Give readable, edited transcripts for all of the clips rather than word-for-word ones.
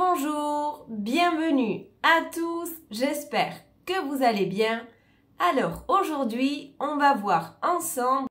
Bonjour, bienvenue à tous, j'espère que vous allez bien. Alors aujourd'hui, on va voir ensemble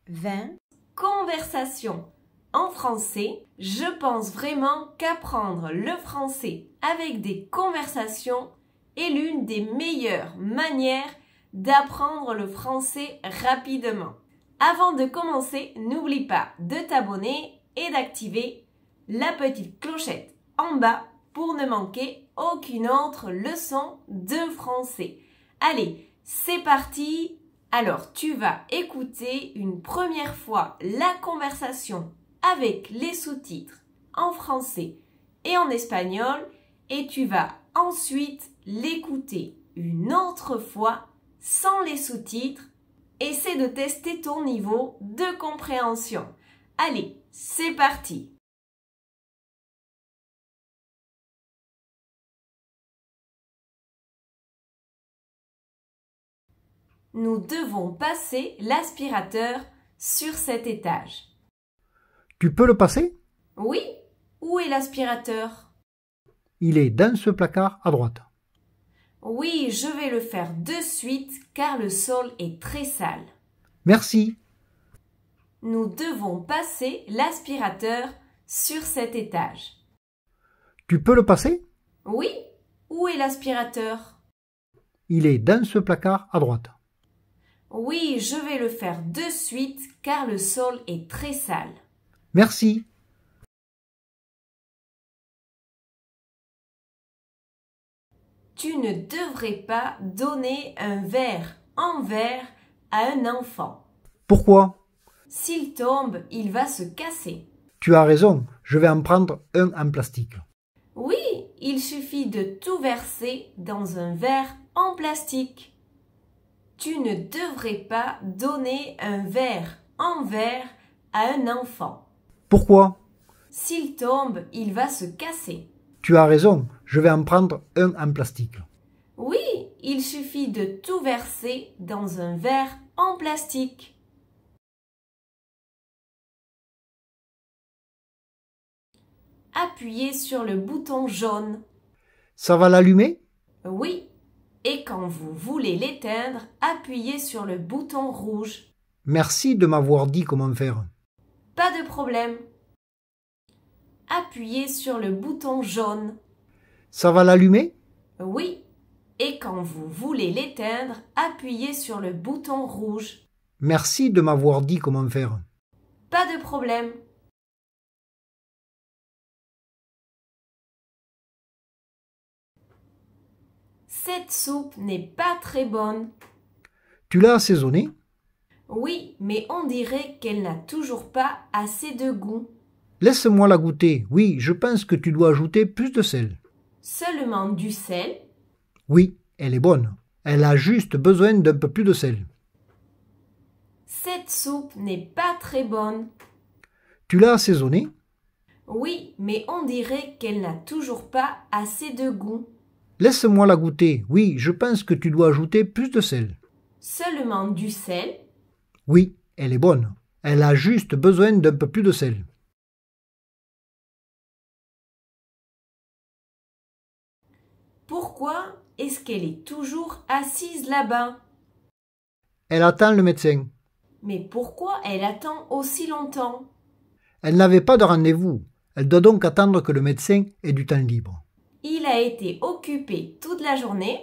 20 conversations en français. Je pense vraiment qu'apprendre le français avec des conversations est l'une des meilleures manières d'apprendre le français rapidement. Avant de commencer, n'oublie pas de t'abonner et d'activer la petite clochette en bas pour ne manquer aucune autre leçon de français. Allez, c'est parti! Alors, tu vas écouter une première fois la conversation avec les sous-titres en français et en espagnol et tu vas ensuite l'écouter une autre fois sans les sous-titres. Essaie de tester ton niveau de compréhension. Allez, c'est parti! Nous devons passer l'aspirateur sur cet étage. Tu peux le passer? Oui, où est l'aspirateur? Il est dans ce placard à droite. Oui, je vais le faire de suite car le sol est très sale. Merci. Nous devons passer l'aspirateur sur cet étage. Tu peux le passer? Oui, où est l'aspirateur? Il est dans ce placard à droite. Oui, je vais le faire de suite car le sol est très sale. Merci. Tu ne devrais pas donner un verre en verre à un enfant. Pourquoi? S'il tombe, il va se casser. Tu as raison, je vais en prendre un en plastique. Oui, il suffit de tout verser dans un verre en plastique. Tu ne devrais pas donner un verre en verre à un enfant. Pourquoi? S'il tombe, il va se casser. Tu as raison, je vais en prendre un en plastique. Oui, il suffit de tout verser dans un verre en plastique. Appuyez sur le bouton jaune. Ça va l'allumer? Oui. Et quand vous voulez l'éteindre, appuyez sur le bouton rouge. Merci de m'avoir dit comment faire. Pas de problème. Appuyez sur le bouton jaune. Ça va l'allumer? Oui. Et quand vous voulez l'éteindre, appuyez sur le bouton rouge. Merci de m'avoir dit comment faire. Pas de problème. Cette soupe n'est pas très bonne. Tu l'as assaisonnée? Oui, mais on dirait qu'elle n'a toujours pas assez de goût. Laisse-moi la goûter. Oui, je pense que tu dois ajouter plus de sel. Seulement du sel? Oui, elle est bonne. Elle a juste besoin d'un peu plus de sel. Cette soupe n'est pas très bonne. Tu l'as assaisonnée? Oui, mais on dirait qu'elle n'a toujours pas assez de goût. Laisse-moi la goûter. Oui, je pense que tu dois ajouter plus de sel. Seulement du sel? Oui, elle est bonne. Elle a juste besoin d'un peu plus de sel. Pourquoi est-ce qu'elle est toujours assise là-bas? Elle attend le médecin. Mais pourquoi elle attend aussi longtemps? Elle n'avait pas de rendez-vous. Elle doit donc attendre que le médecin ait du temps libre. Il a été occupé toute la journée?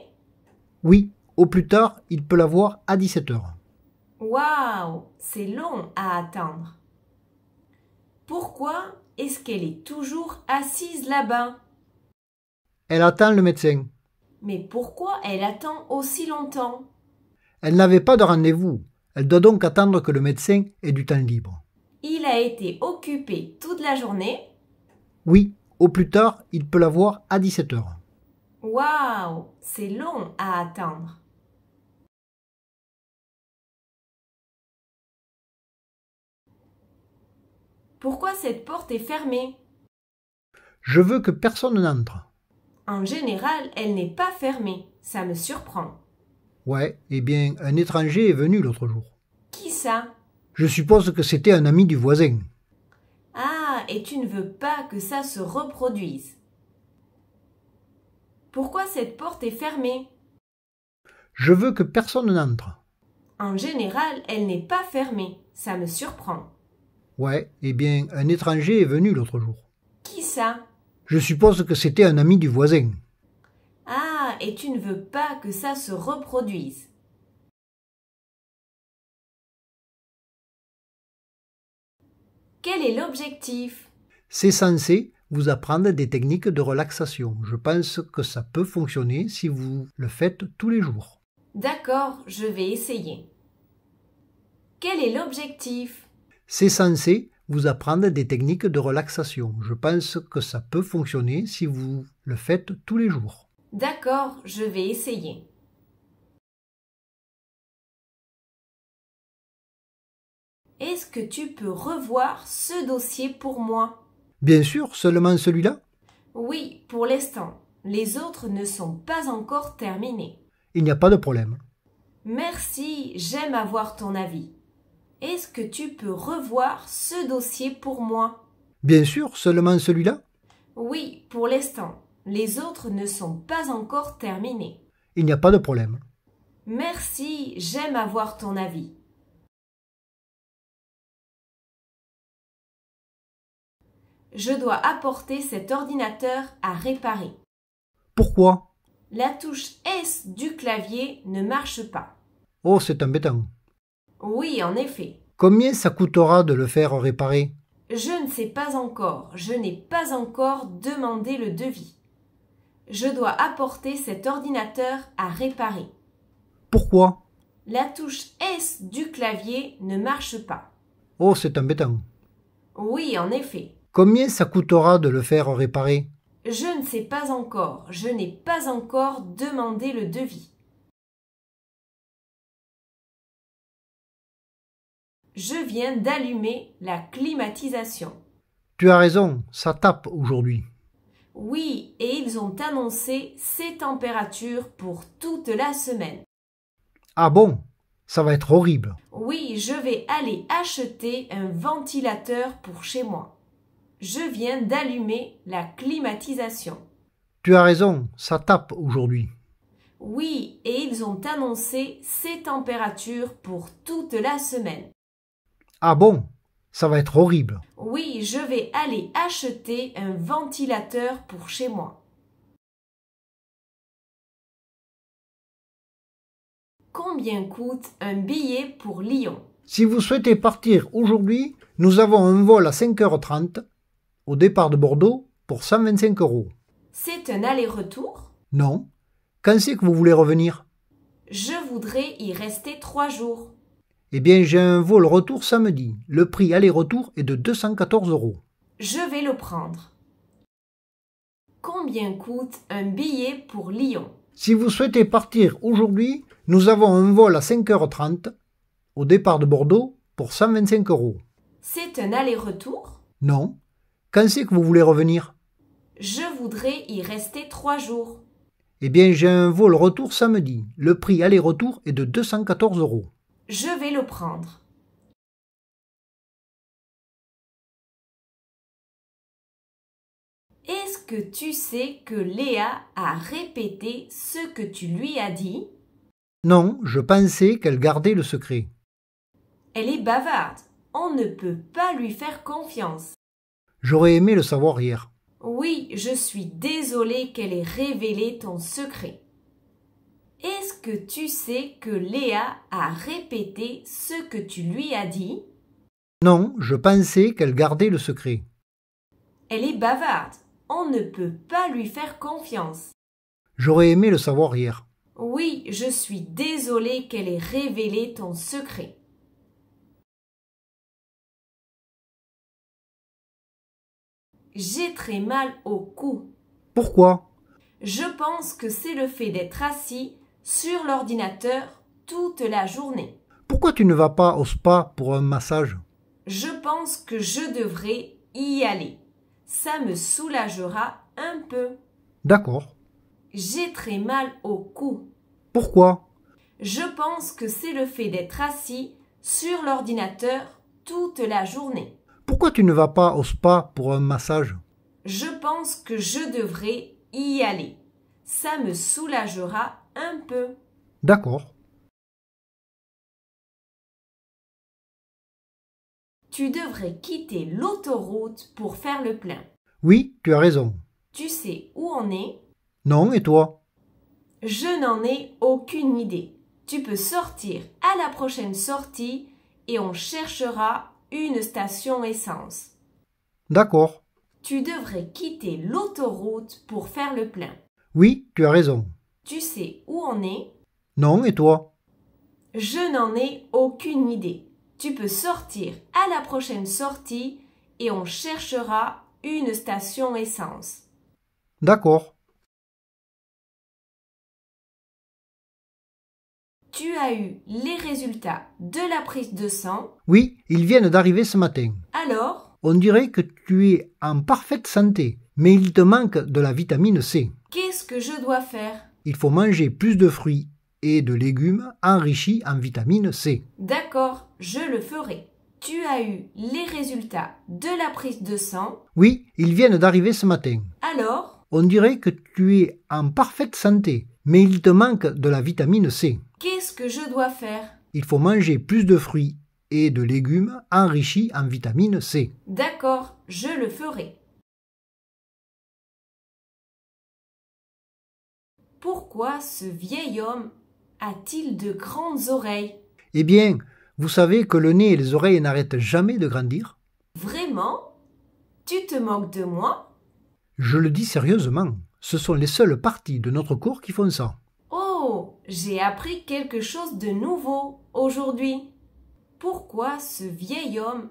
Oui, au plus tard, il peut l'avoir à 17 heures. Waouh, c'est long à attendre. Pourquoi est-ce qu'elle est toujours assise là-bas? Elle attend le médecin. Mais pourquoi elle attend aussi longtemps? Elle n'avait pas de rendez-vous. Elle doit donc attendre que le médecin ait du temps libre. Il a été occupé toute la journée? Oui, au plus tard, il peut l'avoir à 17 heures. Waouh, c'est long à attendre. Pourquoi cette porte est fermée? Je veux que personne n'entre. En général, elle n'est pas fermée. Ça me surprend. Ouais, eh bien, un étranger est venu l'autre jour. Qui ça? Je suppose que c'était un ami du voisin. Ah, et tu ne veux pas que ça se reproduise. Pourquoi cette porte est fermée? Je veux que personne n'entre. En général, elle n'est pas fermée. Ça me surprend. Ouais, eh bien, un étranger est venu l'autre jour. Qui ça? Je suppose que c'était un ami du voisin. Ah, et tu ne veux pas que ça se reproduise. Quel est l'objectif? C'est censé vous apprendre des techniques de relaxation. Je pense que ça peut fonctionner si vous le faites tous les jours. D'accord, je vais essayer. Quel est l'objectif? C'est censé vous apprendre des techniques de relaxation. Je pense que ça peut fonctionner si vous le faites tous les jours. D'accord, je vais essayer. Est-ce que tu peux revoir ce dossier pour moi? Bien sûr, seulement celui-là? Oui, pour l'instant. Les autres ne sont pas encore terminés. Il n'y a pas de problème. Merci, j'aime avoir ton avis. Est-ce que tu peux revoir ce dossier pour moi? Bien sûr, seulement celui-là? Oui, pour l'instant. Les autres ne sont pas encore terminés. Il n'y a pas de problème. Merci, j'aime avoir ton avis. Je dois apporter cet ordinateur à réparer. Pourquoi? La touche S du clavier ne marche pas. Oh, c'est embêtant. Oui, en effet. Combien ça coûtera de le faire réparer? Je ne sais pas encore. Je n'ai pas encore demandé le devis. Je dois apporter cet ordinateur à réparer. Pourquoi? La touche S du clavier ne marche pas. Oh, c'est embêtant. Oui, en effet. Combien ça coûtera de le faire réparer? Je ne sais pas encore. Je n'ai pas encore demandé le devis. Je viens d'allumer la climatisation. Tu as raison, ça tape aujourd'hui. Oui, et ils ont annoncé ces températures pour toute la semaine. Ah bon? Ça va être horrible. Oui, je vais aller acheter un ventilateur pour chez moi. Je viens d'allumer la climatisation. Tu as raison, ça tape aujourd'hui. Oui, et ils ont annoncé ces températures pour toute la semaine. Ah bon? Ça va être horrible. Oui, je vais aller acheter un ventilateur pour chez moi. Combien coûte un billet pour Lyon? Si vous souhaitez partir aujourd'hui, nous avons un vol à 5h30 au départ de Bordeaux pour 125 €. C'est un aller-retour? Non. Quand c'est que vous voulez revenir? Je voudrais y rester 3 jours. Eh bien, j'ai un vol retour samedi. Le prix aller-retour est de 214 €. Je vais le prendre. Combien coûte un billet pour Lyon? Si vous souhaitez partir aujourd'hui, nous avons un vol à 5h30 au départ de Bordeaux pour 125 €. C'est un aller-retour? Non. Quand c'est que vous voulez revenir? Je voudrais y rester 3 jours. Eh bien, j'ai un vol retour samedi. Le prix aller-retour est de 214 €. Je vais le prendre. Est-ce que tu sais que Léa a répété ce que tu lui as dit? Non, je pensais qu'elle gardait le secret. Elle est bavarde. On ne peut pas lui faire confiance. J'aurais aimé le savoir hier. Oui, je suis désolée qu'elle ait révélé ton secret. Est-ce que tu sais que Léa a répété ce que tu lui as dit? Non, je pensais qu'elle gardait le secret. Elle est bavarde. On ne peut pas lui faire confiance. J'aurais aimé le savoir hier. Oui, je suis désolée qu'elle ait révélé ton secret. J'ai très mal au cou. Pourquoi? Je pense que c'est le fait d'être assis sur l'ordinateur toute la journée. Pourquoi tu ne vas pas au spa pour un massage? Je pense que je devrais y aller. Ça me soulagera un peu. D'accord. J'ai très mal au cou. Pourquoi? Je pense que c'est le fait d'être assis sur l'ordinateur toute la journée. Pourquoi tu ne vas pas au spa pour un massage? Je pense que je devrais y aller. Ça me soulagera un peu. D'accord. Tu devrais quitter l'autoroute pour faire le plein. Oui, tu as raison. Tu sais où on est? Non, et toi? Je n'en ai aucune idée. Tu peux sortir à la prochaine sortie et on cherchera une station essence. D'accord. Tu devrais quitter l'autoroute pour faire le plein. Oui, tu as raison. Tu sais où on est? Non, et toi? Je n'en ai aucune idée. Tu peux sortir à la prochaine sortie et on cherchera une station essence. D'accord. Tu as eu les résultats de la prise de sang. Oui, ils viennent d'arriver ce matin. Alors, On dirait que tu es en parfaite santé, mais il te manque de la vitamine C. qu'est-ce que je dois faire? Il faut manger plus de fruits et de légumes enrichis en vitamine C. D'accord, je le ferai. Tu as eu les résultats de la prise de sang. Oui, ils viennent d'arriver ce matin. Alors, On dirait que tu es en parfaite santé, mais il te manque de la vitamine C. qu'est-ce que je dois faire? Il faut manger plus de fruits et de légumes enrichis en vitamine C. D'accord, je le ferai. Pourquoi ce vieil homme a-t-il de grandes oreilles? Eh bien, vous savez que le nez et les oreilles n'arrêtent jamais de grandir? Vraiment? Tu te moques de moi? Je le dis sérieusement, ce sont les seules parties de notre corps qui font ça. Oh, j'ai appris quelque chose de nouveau aujourd'hui. Pourquoi ce vieil homme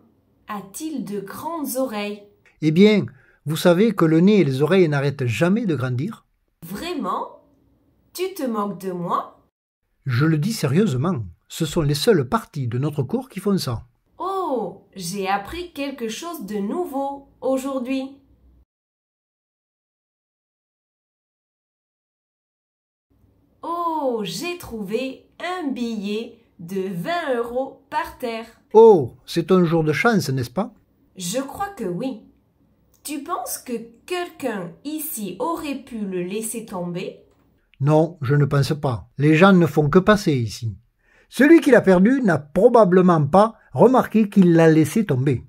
a-t-il de grandes oreilles? Eh bien, vous savez que le nez et les oreilles n'arrêtent jamais de grandir? Vraiment? Tu te moques de moi? Je le dis sérieusement, ce sont les seules parties de notre corps qui font ça. Oh, j'ai appris quelque chose de nouveau aujourd'hui. Oh, j'ai trouvé un billet de 20 € par terre. Oh, c'est un jour de chance, n'est-ce pas? Je crois que oui. Tu penses que quelqu'un ici aurait pu le laisser tomber? Non, je ne pense pas. Les gens ne font que passer ici. Celui qui l'a perdu n'a probablement pas remarqué qu'il l'a laissé tomber.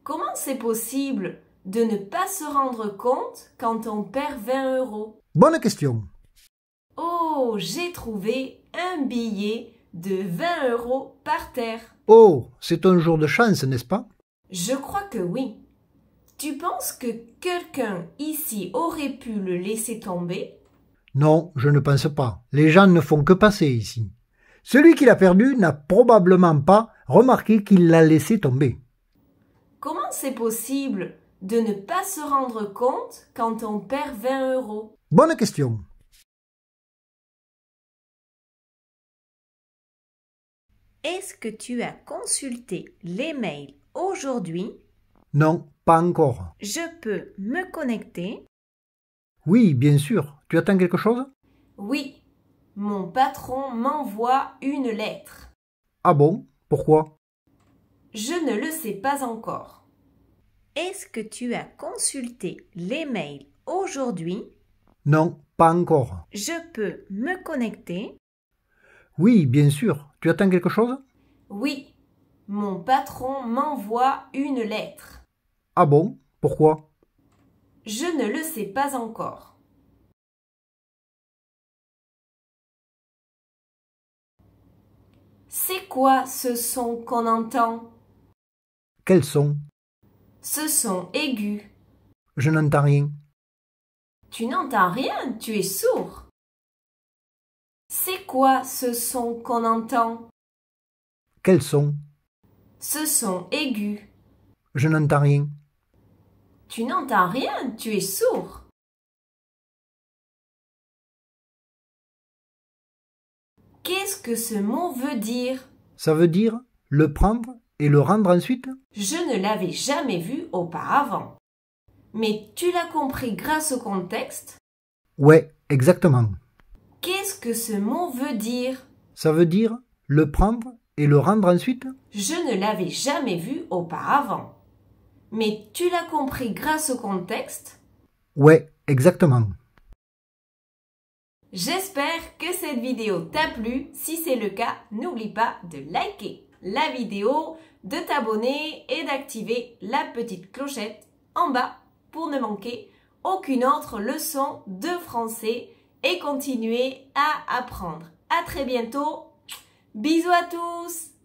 Comment c'est possible de ne pas se rendre compte quand on perd 20 €? Bonne question. Oh, j'ai trouvé un billet de 20 € par terre. Oh, c'est un jour de chance, n'est-ce pas? Je crois que oui. Tu penses que quelqu'un ici aurait pu le laisser tomber? Non, je ne pense pas. Les gens ne font que passer ici. Celui qui l'a perdu n'a probablement pas remarqué qu'il l'a laissé tomber. Comment c'est possible de ne pas se rendre compte quand on perd 20 €? Bonne question. Est-ce que tu as consulté les mails aujourd'hui? Non, pas encore. Je peux me connecter? Oui, bien sûr. Tu attends quelque chose? Oui, mon patron m'envoie une lettre. Ah bon? Pourquoi? Je ne le sais pas encore. Est-ce que tu as consulté les mails aujourd'hui? Non, pas encore. Je peux me connecter? Oui, bien sûr. Tu attends quelque chose? Oui, mon patron m'envoie une lettre. Ah bon? Pourquoi? Je ne le sais pas encore. C'est quoi ce son qu'on entend? Quels son? Ce son aigu. Je n'entends rien. Tu n'entends rien, tu es sourd. C'est quoi ce son qu'on entend? Quels son? Ce son aigu. Je n'entends rien. Tu n'entends rien, tu es sourd. Qu'est-ce que ce mot veut dire? Ça veut dire le prendre et le rendre ensuite? Je ne l'avais jamais vu auparavant. Mais tu l'as compris grâce au contexte? Ouais, exactement. Qu'est-ce que ce mot veut dire? Ça veut dire le prendre et le rendre ensuite? Je ne l'avais jamais vu auparavant. Mais tu l'as compris grâce au contexte? Ouais, exactement. J'espère que cette vidéo t'a plu. Si c'est le cas, n'oublie pas de liker la vidéo, de t'abonner et d'activer la petite clochette en bas pour ne manquer aucune autre leçon de français et continuer à apprendre. À très bientôt. Bisous à tous.